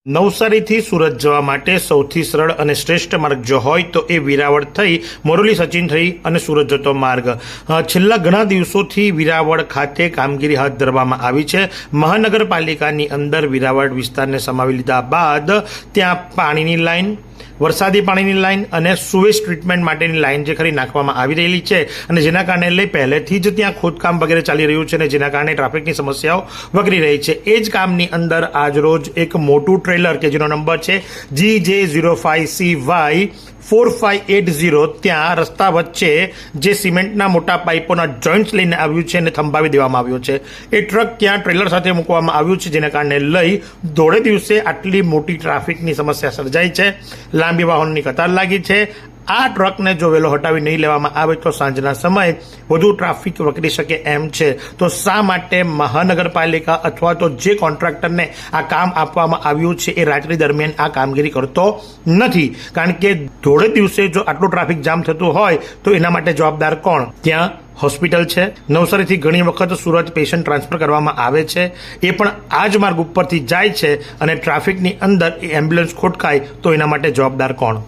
નવસારીથી સુરત જવા માટે સૌથી સરળ અને શ્રેષ્ઠ માર્ગ જો હોય તો એ વિરાવળ થઈ મોરલી સચિન થઈ અને સુરત જતો માર્ગ છેલ્લા ઘણા દિવસોથી વિરાવળ ખાતે કામગીરી હાથ ધરવામાં આવી છે। મહાનગરપાલિકાની અંદર વિરાવળ વિસ્તારને સમાવી લીધા બાદ ત્યાં પાણીની લાઈન, વરસાદી પાણીની લાઈન અને સુવેજ ટ્રીટમેન્ટ માટેની લાઈન જે ખરી નાખવામાં આવી રહેલી છે અને જેના કારણે લઈ પહેલેથી જ ત્યાં ખોદકામ વગેરે ચાલી રહ્યું છે અને જેના કારણે ટ્રાફિકની સમસ્યાઓ વકરી રહી છે। એ જ કામની અંદર આજરોજ એક મોટું ટ્રેલર કે જેનો નંબર છે GJ05CY 4580 ત્યાં રસ્તા વચ્ચે જે સિમેન્ટના મોટા પાઇપોના જોઇન્ટ્સ લઈને આવ્યું છે અને થંભાવી દેવામાં આવ્યો છે। એ ટ્રક ત્યાં ટ્રેલર સાથે મૂકવામાં આવ્યું છે જેના કારણે લઈ દોઢે દિવસે આટલી મોટી ટ્રાફિકની સમસ્યા સર્જાઈ છે। લાંબી વાહનોની કતાર લાગી છે। આ ટ્રકને જો વહેલો હટાવી નહીં લેવામાં આવે તો સાંજના સમયે વધુ ટ્રાફિક વકરી શકે એમ છે। તો શા માટે મહાનગરપાલિકા અથવા તો જે કોન્ટ્રાક્ટરને આ કામ આપવામાં આવ્યું છે એ રાત્રિ દરમિયાન આ કામગીરી કરતો નથી? કારણ કે ધોળે દિવસે જો આટલું ટ્રાફિક જામ થતું હોય તો એના માટે જવાબદાર કોણ? ત્યાં હોસ્પિટલ છે, નવસારીથી ઘણી વખત સુરત પેશન્ટ ટ્રાન્સફર કરવામાં આવે છે, એ પણ આ જ માર્ગ ઉપરથી જાય છે અને ટ્રાફિકની અંદર એ એમ્બ્યુલન્સ ખોટકાય તો એના માટે જવાબદાર કોણ?